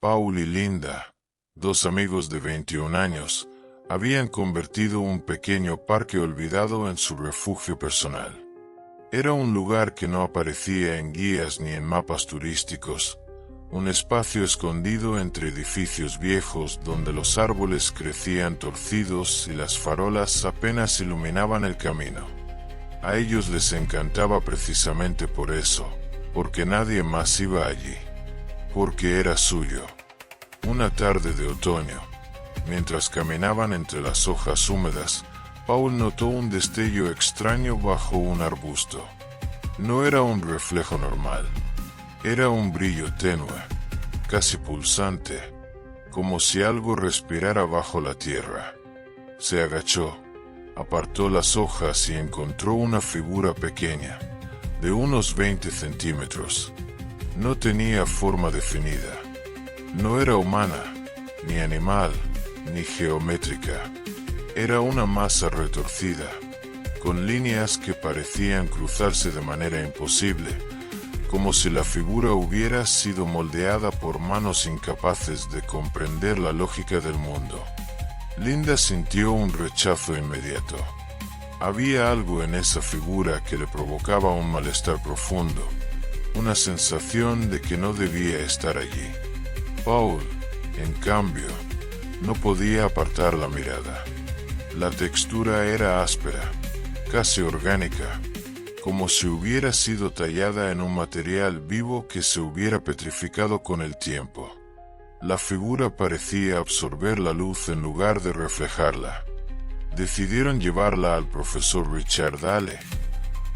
Paul y Linda, dos amigos de 21 años, habían convertido un pequeño parque olvidado en su refugio personal. Era un lugar que no aparecía en guías ni en mapas turísticos, un espacio escondido entre edificios viejos donde los árboles crecían torcidos y las farolas apenas iluminaban el camino. A ellos les encantaba precisamente por eso, porque nadie más iba allí, porque era suyo. Una tarde de otoño, mientras caminaban entre las hojas húmedas, Paul notó un destello extraño bajo un arbusto. No era un reflejo normal. Era un brillo tenue, casi pulsante, como si algo respirara bajo la tierra. Se agachó, apartó las hojas y encontró una figura pequeña, de unos 20 centímetros. No tenía forma definida. No era humana, ni animal, ni geométrica. Era una masa retorcida, con líneas que parecían cruzarse de manera imposible, como si la figura hubiera sido moldeada por manos incapaces de comprender la lógica del mundo. Linda sintió un rechazo inmediato. Había algo en esa figura que le provocaba un malestar profundo, una sensación de que no debía estar allí. Paul, en cambio, no podía apartar la mirada. La textura era áspera, casi orgánica, como si hubiera sido tallada en un material vivo que se hubiera petrificado con el tiempo. La figura parecía absorber la luz en lugar de reflejarla. Decidieron llevarla al profesor Richard Dale,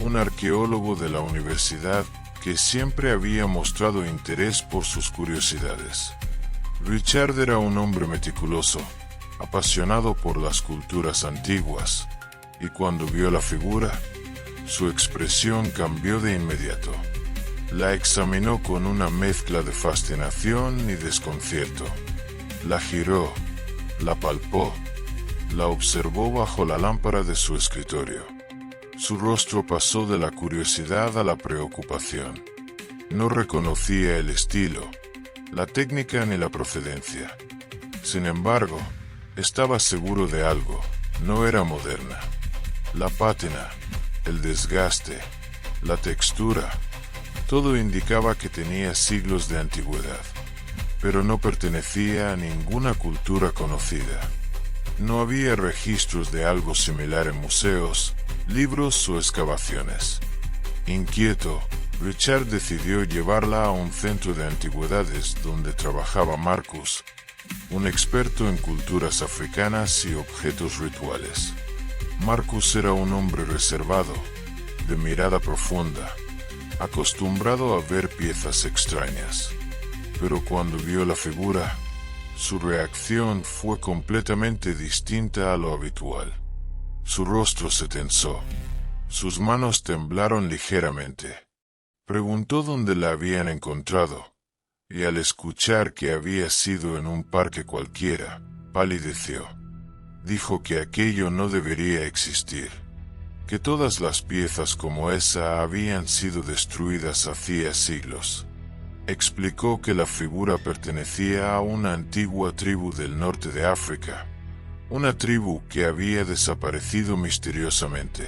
un arqueólogo de la universidad que siempre había mostrado interés por sus curiosidades. Richard era un hombre meticuloso, apasionado por las culturas antiguas, y cuando vio la figura, su expresión cambió de inmediato. La examinó con una mezcla de fascinación y desconcierto. La giró, la palpó, la observó bajo la lámpara de su escritorio. Su rostro pasó de la curiosidad a la preocupación. No reconocía el estilo, la técnica ni la procedencia. Sin embargo, estaba seguro de algo: no era moderna. La pátina, el desgaste, la textura, todo indicaba que tenía siglos de antigüedad, pero no pertenecía a ninguna cultura conocida. No había registros de algo similar en museos, libros o excavaciones. Inquieto, Richard decidió llevarla a un centro de antigüedades donde trabajaba Marcus, un experto en culturas africanas y objetos rituales. Marcus era un hombre reservado, de mirada profunda, acostumbrado a ver piezas extrañas. Pero cuando vio la figura, su reacción fue completamente distinta a lo habitual. Su rostro se tensó, sus manos temblaron ligeramente. Preguntó dónde la habían encontrado, y al escuchar que había sido en un parque cualquiera, palideció. Dijo que aquello no debería existir, que todas las piezas como esa habían sido destruidas hacía siglos. Explicó que la figura pertenecía a una antigua tribu del norte de África, una tribu que había desaparecido misteriosamente.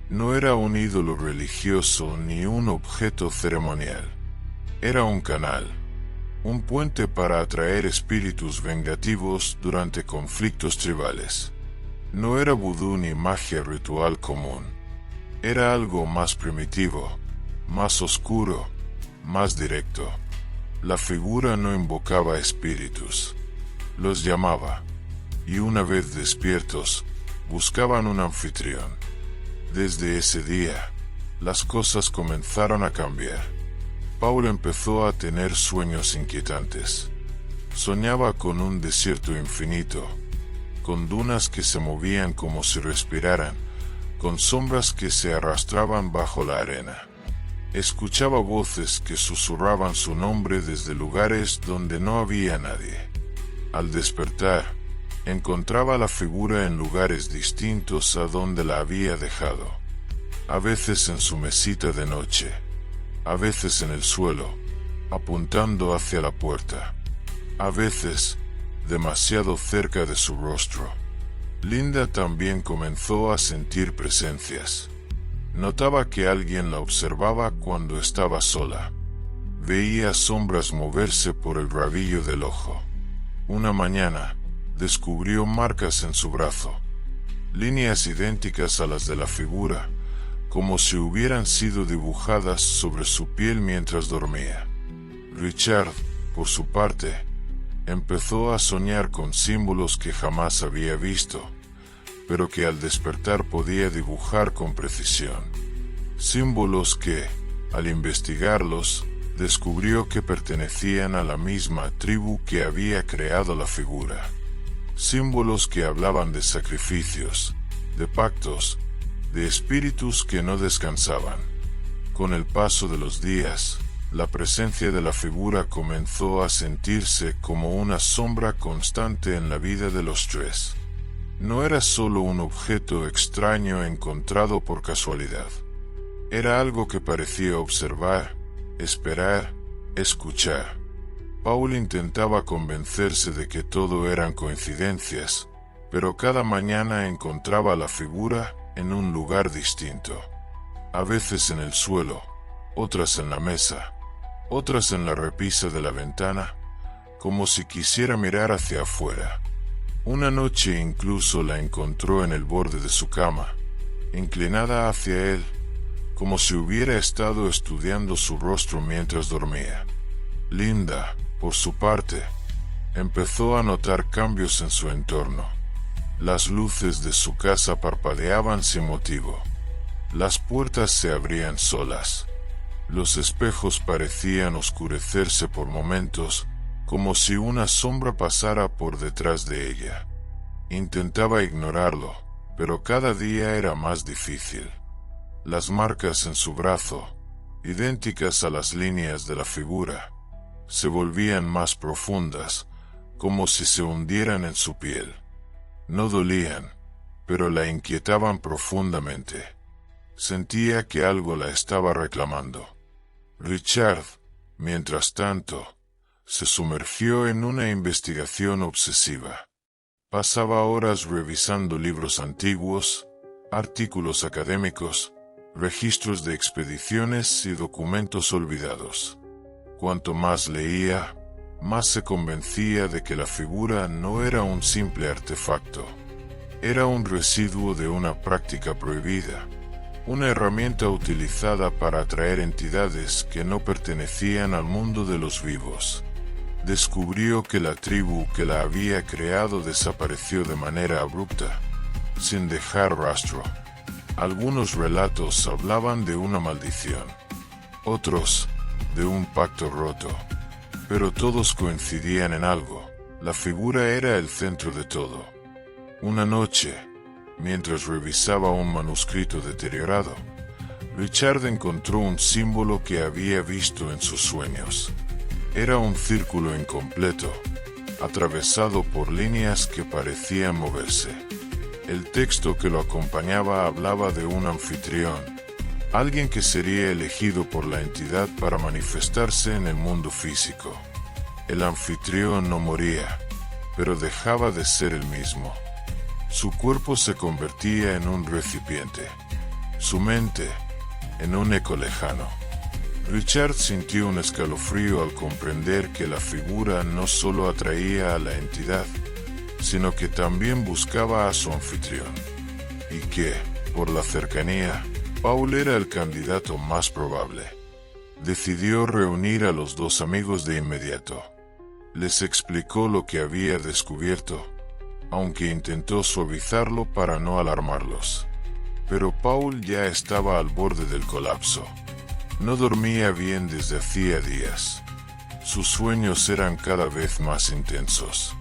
No era un ídolo religioso ni un objeto ceremonial. Era un canal, un puente para atraer espíritus vengativos durante conflictos tribales. No era vudú ni magia ritual común. Era algo más primitivo, más oscuro, más directo. La figura no invocaba espíritus, los llamaba, y una vez despiertos, buscaban un anfitrión. Desde ese día, las cosas comenzaron a cambiar. Paul empezó a tener sueños inquietantes. Soñaba con un desierto infinito, con dunas que se movían como si respiraran, con sombras que se arrastraban bajo la arena. Escuchaba voces que susurraban su nombre desde lugares donde no había nadie. Al despertar, encontraba la figura en lugares distintos a donde la había dejado. A veces en su mesita de noche, a veces en el suelo, apuntando hacia la puerta. a veces demasiado cerca de su rostro. Linda también comenzó a sentir presencias. Notaba que alguien la observaba cuando estaba sola. Veía sombras moverse por el rabillo del ojo. Una mañana, descubrió marcas en su brazo, líneas idénticas a las de la figura, como si hubieran sido dibujadas sobre su piel mientras dormía. Richard, por su parte, empezó a soñar con símbolos que jamás había visto, pero que al despertar podía dibujar con precisión. Símbolos que, al investigarlos, descubrió que pertenecían a la misma tribu que había creado la figura. Símbolos que hablaban de sacrificios, de pactos, de espíritus que no descansaban. Con el paso de los días, la presencia de la figura comenzó a sentirse como una sombra constante en la vida de los tres. No era solo un objeto extraño encontrado por casualidad. Era algo que parecía observar, esperar, escuchar. Paul intentaba convencerse de que todo eran coincidencias, pero cada mañana encontraba a la figura en un lugar distinto. A veces en el suelo, otras en la mesa, otras en la repisa de la ventana, como si quisiera mirar hacia afuera. Una noche incluso la encontró en el borde de su cama, inclinada hacia él, como si hubiera estado estudiando su rostro mientras dormía. Linda, por su parte, empezó a notar cambios en su entorno. Las luces de su casa parpadeaban sin motivo. Las puertas se abrían solas. Los espejos parecían oscurecerse por momentos, como si una sombra pasara por detrás de ella. Intentaba ignorarlo, pero cada día era más difícil. Las marcas en su brazo, idénticas a las líneas de la figura, se volvían más profundas, como si se hundieran en su piel. No dolían, pero la inquietaban profundamente. Sentía que algo la estaba reclamando. Richard, mientras tanto, se sumergió en una investigación obsesiva. Pasaba horas revisando libros antiguos, artículos académicos, registros de expediciones y documentos olvidados. Cuanto más leía, más se convencía de que la figura no era un simple artefacto. Era un residuo de una práctica prohibida, una herramienta utilizada para atraer entidades que no pertenecían al mundo de los vivos. Descubrió que la tribu que la había creado desapareció de manera abrupta, sin dejar rastro. Algunos relatos hablaban de una maldición, otros de un pacto roto, pero todos coincidían en algo: la figura era el centro de todo. Una noche, mientras revisaba un manuscrito deteriorado, Richard encontró un símbolo que había visto en sus sueños. Era un círculo incompleto, atravesado por líneas que parecían moverse. El texto que lo acompañaba hablaba de un anfitrión, alguien que sería elegido por la entidad para manifestarse en el mundo físico. El anfitrión no moría, pero dejaba de ser el mismo. Su cuerpo se convertía en un recipiente, su mente en un eco lejano. Richard sintió un escalofrío al comprender que la figura no solo atraía a la entidad, sino que también buscaba a su anfitrión, y que, por la cercanía, Paul era el candidato más probable. Decidió reunir a los dos amigos de inmediato. Les explicó lo que había descubierto, aunque intentó suavizarlo para no alarmarlos. Pero Paul ya estaba al borde del colapso. No dormía bien desde hacía días. Sus sueños eran cada vez más intensos.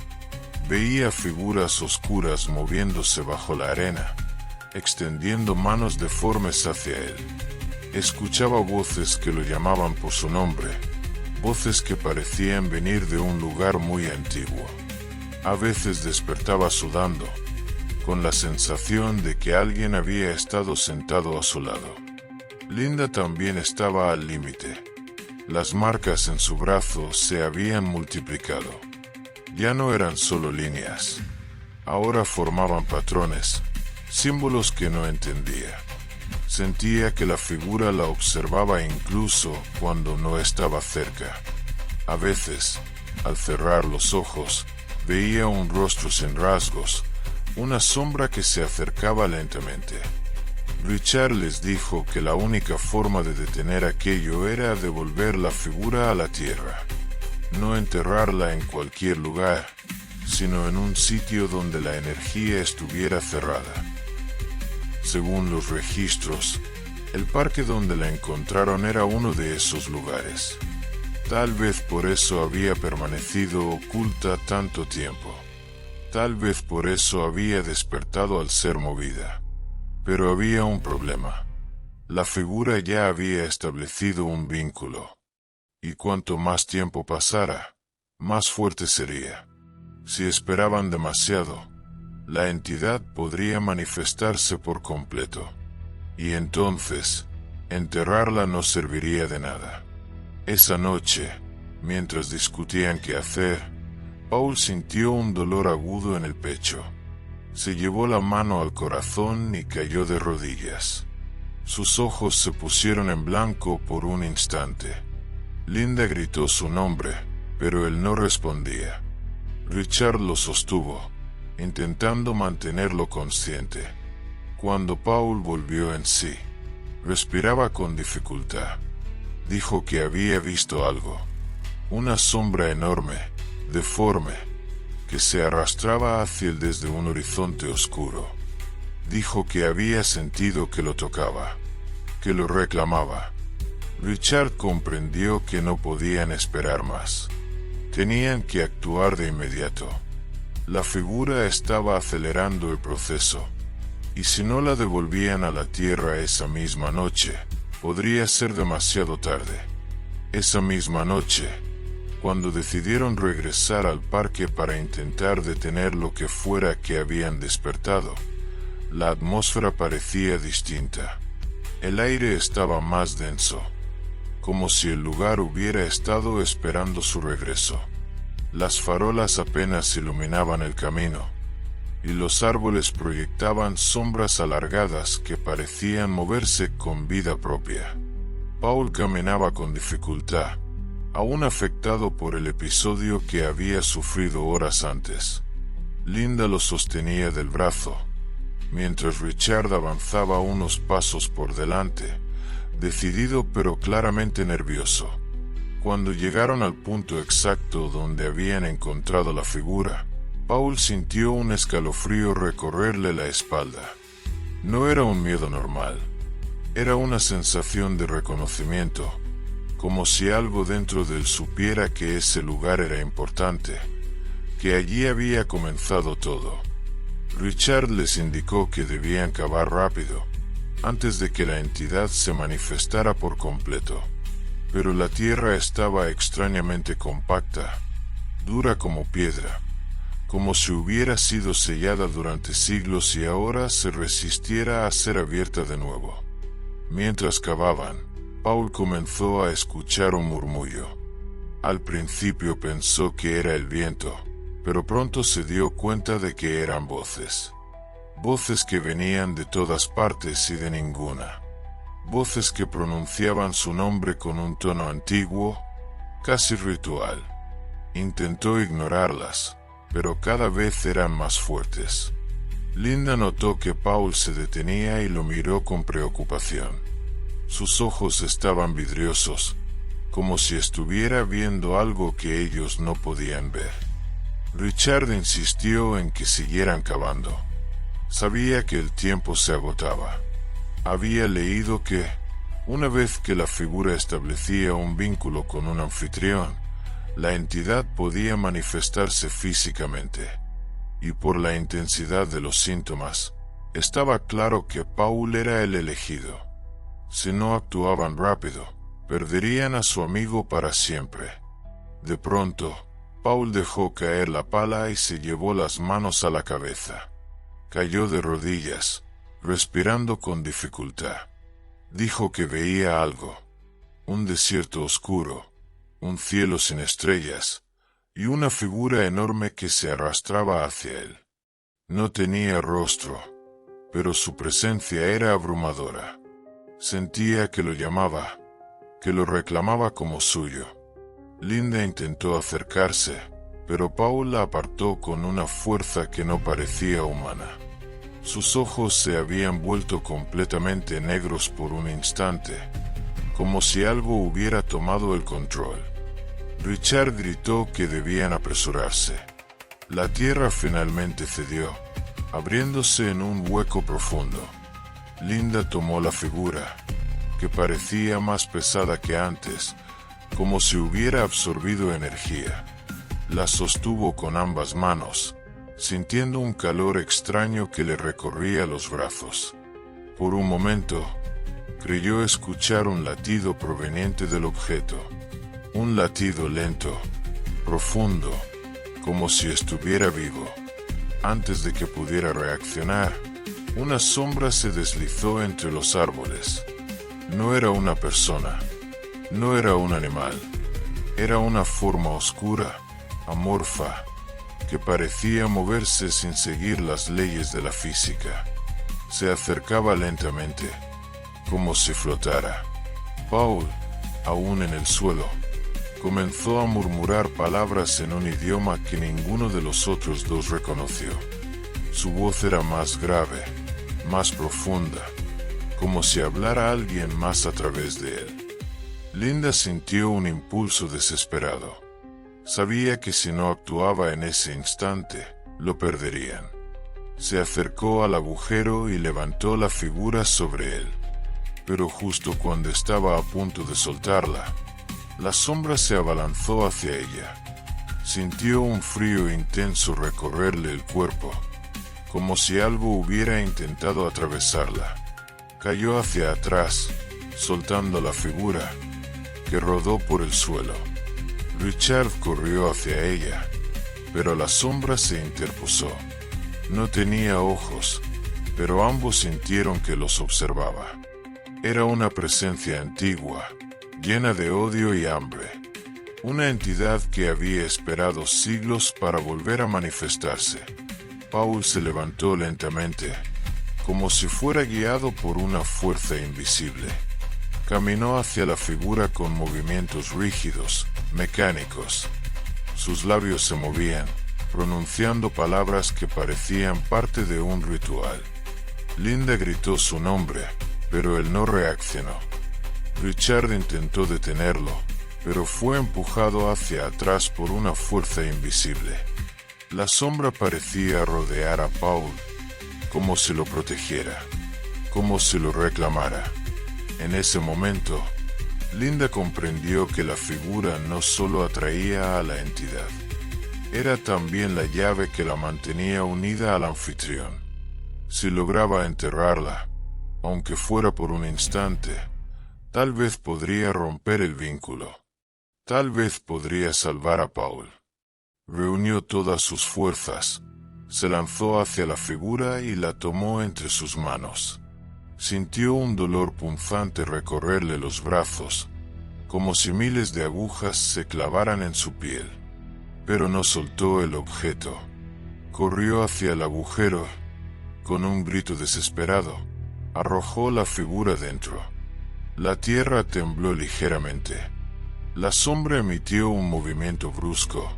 Veía figuras oscuras moviéndose bajo la arena, extendiendo manos deformes hacia él. Escuchaba voces que lo llamaban por su nombre, voces que parecían venir de un lugar muy antiguo. A veces despertaba sudando, con la sensación de que alguien había estado sentado a su lado. Linda también estaba al límite. Las marcas en su brazo se habían multiplicado. Ya no eran solo líneas. Ahora formaban patrones, símbolos que no entendía. Sentía que la figura la observaba incluso cuando no estaba cerca. A veces, al cerrar los ojos, veía un rostro sin rasgos, una sombra que se acercaba lentamente. Richard les dijo que la única forma de detener aquello era devolver la figura a la tierra. No enterrarla en cualquier lugar, sino en un sitio donde la energía estuviera cerrada. Según los registros, el parque donde la encontraron era uno de esos lugares. Tal vez por eso había permanecido oculta tanto tiempo. Tal vez por eso había despertado al ser movida. Pero había un problema. La figura ya había establecido un vínculo. Y cuanto más tiempo pasara, más fuerte sería. Si esperaban demasiado, la entidad podría manifestarse por completo. Y entonces, enterrarla no serviría de nada. Esa noche, mientras discutían qué hacer, Paul sintió un dolor agudo en el pecho. Se llevó la mano al corazón y cayó de rodillas. Sus ojos se pusieron en blanco por un instante. Linda gritó su nombre, pero él no respondía. Richard lo sostuvo, intentando mantenerlo consciente. Cuando Paul volvió en sí, respiraba con dificultad. Dijo que había visto algo. Una sombra enorme, deforme, que se arrastraba hacia él desde un horizonte oscuro. Dijo que había sentido que lo tocaba, que lo reclamaba. Richard comprendió que no podían esperar más. Tenían que actuar de inmediato. La figura estaba acelerando el proceso, y si no la devolvían a la tierra esa misma noche, podría ser demasiado tarde. Esa misma noche, cuando decidieron regresar al parque para intentar detener lo que fuera que habían despertado, la atmósfera parecía distinta. El aire estaba más denso, como si el lugar hubiera estado esperando su regreso. Las farolas apenas iluminaban el camino, y los árboles proyectaban sombras alargadas que parecían moverse con vida propia. Paul caminaba con dificultad, aún afectado por el episodio que había sufrido horas antes. Linda lo sostenía del brazo, mientras Richard avanzaba unos pasos por delante, decidido pero claramente nervioso. Cuando llegaron al punto exacto donde habían encontrado la figura, Paul sintió un escalofrío recorrerle la espalda. No era un miedo normal, era una sensación de reconocimiento, como si algo dentro de él supiera que ese lugar era importante, que allí había comenzado todo. Richard les indicó que debían cavar rápido, antes de que la entidad se manifestara por completo. Pero la tierra estaba extrañamente compacta, dura como piedra, como si hubiera sido sellada durante siglos y ahora se resistiera a ser abierta de nuevo. Mientras cavaban, Paul comenzó a escuchar un murmullo. Al principio pensó que era el viento, pero pronto se dio cuenta de que eran voces. Voces que venían de todas partes y de ninguna. Voces que pronunciaban su nombre con un tono antiguo, casi ritual. Intentó ignorarlas, pero cada vez eran más fuertes. Linda notó que Paul se detenía y lo miró con preocupación. Sus ojos estaban vidriosos, como si estuviera viendo algo que ellos no podían ver. Richard insistió en que siguieran cavando. Sabía que el tiempo se agotaba. Había leído que, una vez que la figura establecía un vínculo con un anfitrión, la entidad podía manifestarse físicamente. Y por la intensidad de los síntomas, estaba claro que Paul era el elegido. Si no actuaban rápido, perderían a su amigo para siempre. De pronto, Paul dejó caer la pala y se llevó las manos a la cabeza. Cayó de rodillas, respirando con dificultad. Dijo que veía algo. Un desierto oscuro, un cielo sin estrellas, y una figura enorme que se arrastraba hacia él. No tenía rostro, pero su presencia era abrumadora. Sentía que lo llamaba, que lo reclamaba como suyo. Linda intentó acercarse, pero Paul la apartó con una fuerza que no parecía humana. Sus ojos se habían vuelto completamente negros por un instante, como si algo hubiera tomado el control. Richard gritó que debían apresurarse. La tierra finalmente cedió, abriéndose en un hueco profundo. Linda tomó la figura, que parecía más pesada que antes, como si hubiera absorbido energía. La sostuvo con ambas manos, sintiendo un calor extraño que le recorría los brazos. Por un momento, creyó escuchar un latido proveniente del objeto. Un latido lento, profundo, como si estuviera vivo. Antes de que pudiera reaccionar, una sombra se deslizó entre los árboles. No era una persona, no era un animal, era una forma oscura, amorfa, que parecía moverse sin seguir las leyes de la física. Se acercaba lentamente, como si flotara. Paul, aún en el suelo, comenzó a murmurar palabras en un idioma que ninguno de los otros dos reconoció. Su voz era más grave, más profunda, como si hablara alguien más a través de él. Linda sintió un impulso desesperado. Sabía que si no actuaba en ese instante, lo perderían. Se acercó al agujero y levantó la figura sobre él. Pero justo cuando estaba a punto de soltarla, la sombra se abalanzó hacia ella. Sintió un frío intenso recorrerle el cuerpo, como si algo hubiera intentado atravesarla. Cayó hacia atrás, soltando la figura, que rodó por el suelo. Richard corrió hacia ella, pero la sombra se interpuso. No tenía ojos, pero ambos sintieron que los observaba. Era una presencia antigua, llena de odio y hambre. Una entidad que había esperado siglos para volver a manifestarse. Paul se levantó lentamente, como si fuera guiado por una fuerza invisible. Caminó hacia la figura con movimientos rígidos, mecánicos. Sus labios se movían, pronunciando palabras que parecían parte de un ritual. Linda gritó su nombre, pero él no reaccionó. Richard intentó detenerlo, pero fue empujado hacia atrás por una fuerza invisible. La sombra parecía rodear a Paul, como si lo protegiera, como si lo reclamara. En ese momento, Linda comprendió que la figura no solo atraía a la entidad, era también la llave que la mantenía unida al anfitrión. Si lograba enterrarla, aunque fuera por un instante, tal vez podría romper el vínculo. Tal vez podría salvar a Paul. Reunió todas sus fuerzas, se lanzó hacia la figura y la tomó entre sus manos. Sintió un dolor punzante recorrerle los brazos, como si miles de agujas se clavaran en su piel. Pero no soltó el objeto. Corrió hacia el agujero. Con un grito desesperado, arrojó la figura dentro. La tierra tembló ligeramente. La sombra emitió un movimiento brusco,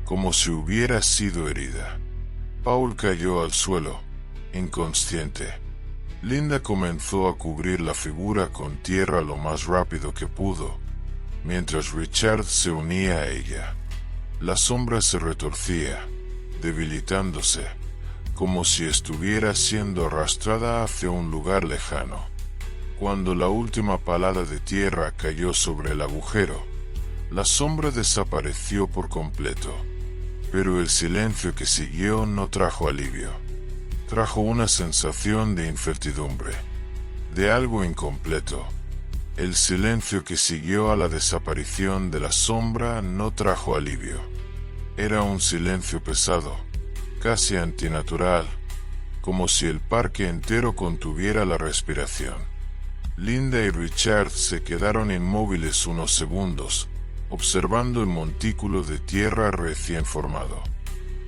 como si hubiera sido herida. Paul cayó al suelo, inconsciente. Linda comenzó a cubrir la figura con tierra lo más rápido que pudo, mientras Richard se unía a ella. La sombra se retorcía, debilitándose, como si estuviera siendo arrastrada hacia un lugar lejano. Cuando la última palada de tierra cayó sobre el agujero, la sombra desapareció por completo. Pero el silencio que siguió no trajo alivio. Trajo una sensación de incertidumbre, de algo incompleto. El silencio que siguió a la desaparición de la sombra no trajo alivio. Era un silencio pesado, casi antinatural, como si el parque entero contuviera la respiración. Linda y Richard se quedaron inmóviles unos segundos, observando el montículo de tierra recién formado.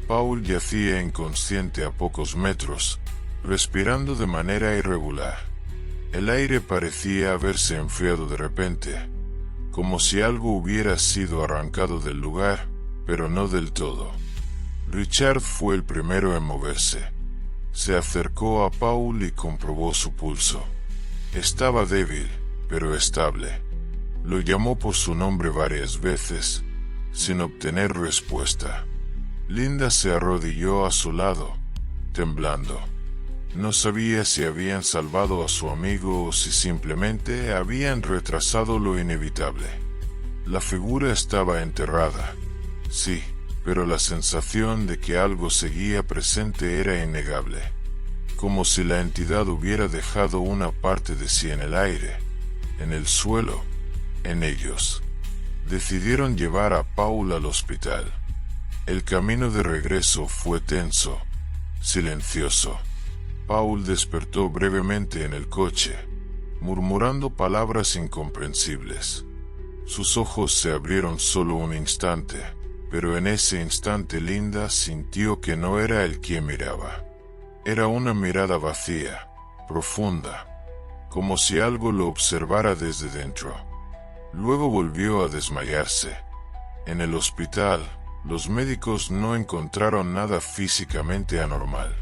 Paul yacía inconsciente a pocos metros, respirando de manera irregular. El aire parecía haberse enfriado de repente, como si algo hubiera sido arrancado del lugar, pero no del todo. Richard fue el primero en moverse. Se acercó a Paul y comprobó su pulso. Estaba débil, pero estable. Lo llamó por su nombre varias veces, sin obtener respuesta. Linda se arrodilló a su lado, temblando. No sabía si habían salvado a su amigo o si simplemente habían retrasado lo inevitable. La figura estaba enterrada, sí, pero la sensación de que algo seguía presente era innegable, como si la entidad hubiera dejado una parte de sí en el aire, en el suelo, en ellos. Decidieron llevar a Paul al hospital. El camino de regreso fue tenso, silencioso. Paul despertó brevemente en el coche, murmurando palabras incomprensibles. Sus ojos se abrieron solo un instante, pero en ese instante Linda sintió que no era él quien miraba. Era una mirada vacía, profunda, como si algo lo observara desde dentro. Luego volvió a desmayarse. En el hospital, los médicos no encontraron nada físicamente anormal.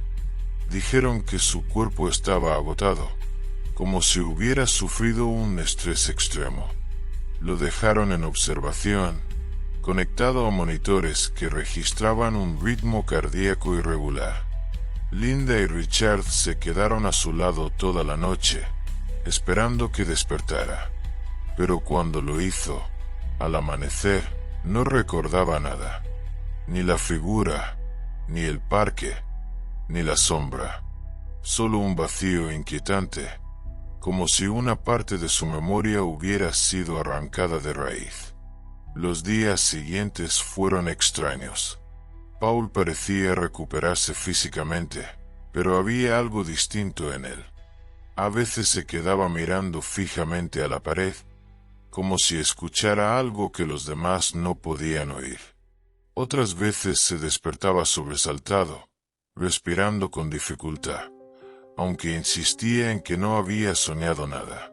Dijeron que su cuerpo estaba agotado, como si hubiera sufrido un estrés extremo. Lo dejaron en observación, conectado a monitores que registraban un ritmo cardíaco irregular. Linda y Richard se quedaron a su lado toda la noche, esperando que despertara. Pero cuando lo hizo, al amanecer, no recordaba nada. Ni la figura, ni el parque, ni la sombra. Solo un vacío inquietante, como si una parte de su memoria hubiera sido arrancada de raíz. Los días siguientes fueron extraños. Paul parecía recuperarse físicamente, pero había algo distinto en él. A veces se quedaba mirando fijamente a la pared, como si escuchara algo que los demás no podían oír. Otras veces se despertaba sobresaltado, respirando con dificultad, aunque insistía en que no había soñado nada.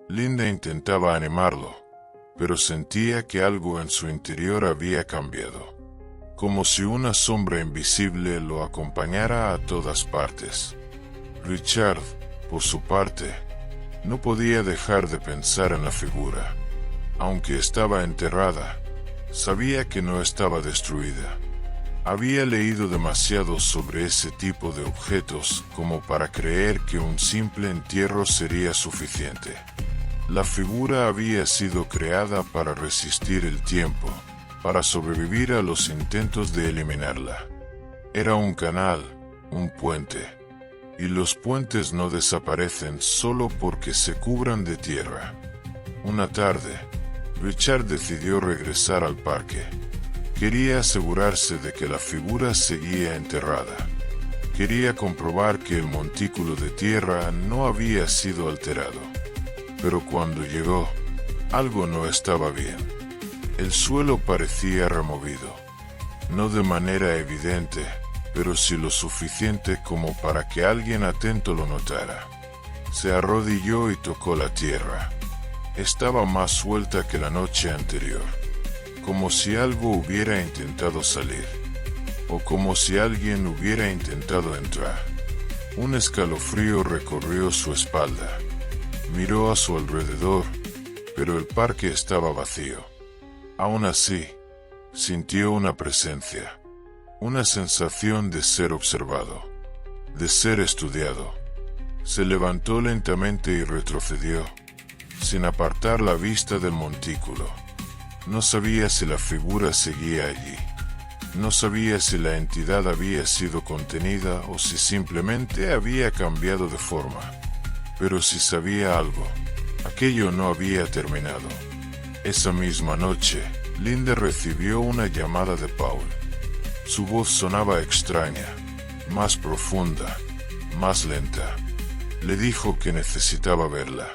Linda intentaba animarlo, pero sentía que algo en su interior había cambiado, como si una sombra invisible lo acompañara a todas partes. Richard, por su parte, no podía dejar de pensar en la figura. Aunque estaba enterrada, sabía que no estaba destruida. Había leído demasiado sobre ese tipo de objetos como para creer que un simple entierro sería suficiente. La figura había sido creada para resistir el tiempo, para sobrevivir a los intentos de eliminarla. Era un canal, un puente, y los puentes no desaparecen solo porque se cubran de tierra. Una tarde, Richard decidió regresar al parque. Quería asegurarse de que la figura seguía enterrada. Quería comprobar que el montículo de tierra no había sido alterado. Pero cuando llegó, algo no estaba bien. El suelo parecía removido. No de manera evidente, pero sí lo suficiente como para que alguien atento lo notara. Se arrodilló y tocó la tierra. Estaba más suelta que la noche anterior, como si algo hubiera intentado salir, o como si alguien hubiera intentado entrar. Un escalofrío recorrió su espalda. Miró a su alrededor, pero el parque estaba vacío. Aún así, sintió una presencia, una sensación de ser observado, de ser estudiado. Se levantó lentamente y retrocedió, sin apartar la vista del montículo. No sabía si la figura seguía allí. No sabía si la entidad había sido contenida o si simplemente había cambiado de forma. Pero si sabía algo, aquello no había terminado. Esa misma noche, Linda recibió una llamada de Paul. Su voz sonaba extraña, más profunda, más lenta. Le dijo que necesitaba verla,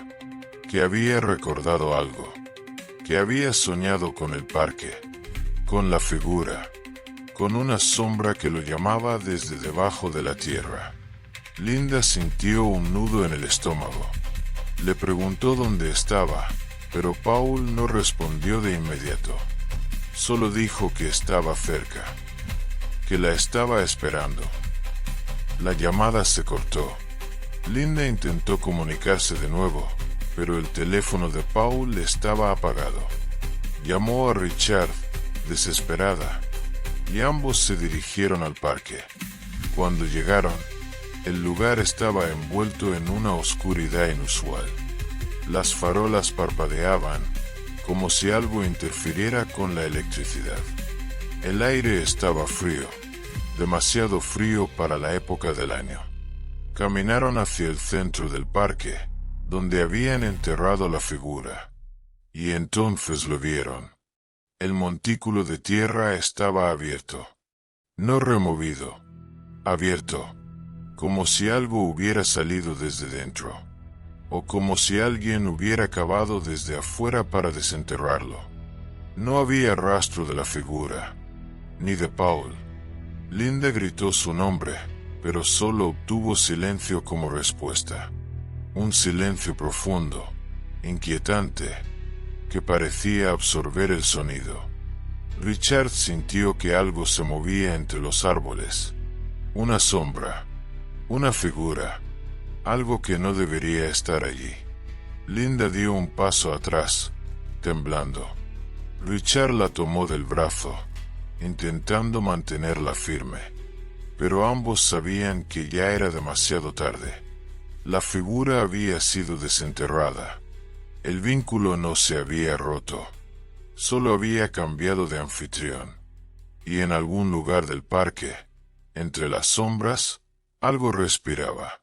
que había recordado algo. que había soñado con el parque, con la figura, con una sombra que lo llamaba desde debajo de la tierra. Linda sintió un nudo en el estómago. Le preguntó dónde estaba, pero Paul no respondió de inmediato. Solo dijo que estaba cerca, que la estaba esperando. La llamada se cortó. Linda intentó comunicarse de nuevo, pero el teléfono de Paul estaba apagado. Llamó a Richard, desesperada, y ambos se dirigieron al parque. Cuando llegaron, el lugar estaba envuelto en una oscuridad inusual. Las farolas parpadeaban, como si algo interfiriera con la electricidad. El aire estaba frío, demasiado frío para la época del año. Caminaron hacia el centro del parque, donde habían enterrado la figura. Y entonces lo vieron. El montículo de tierra estaba abierto. No removido, abierto, como si algo hubiera salido desde dentro, o como si alguien hubiera cavado desde afuera para desenterrarlo. No había rastro de la figura, ni de Paul. Linda gritó su nombre, pero solo obtuvo silencio como respuesta. Un silencio profundo, inquietante, que parecía absorber el sonido. Richard sintió que algo se movía entre los árboles. Una sombra, una figura, algo que no debería estar allí. Linda dio un paso atrás, temblando. Richard la tomó del brazo, intentando mantenerla firme. Pero ambos sabían que ya era demasiado tarde. La figura había sido desenterrada. El vínculo no se había roto. Solo había cambiado de anfitrión. Y en algún lugar del parque, entre las sombras, algo respiraba.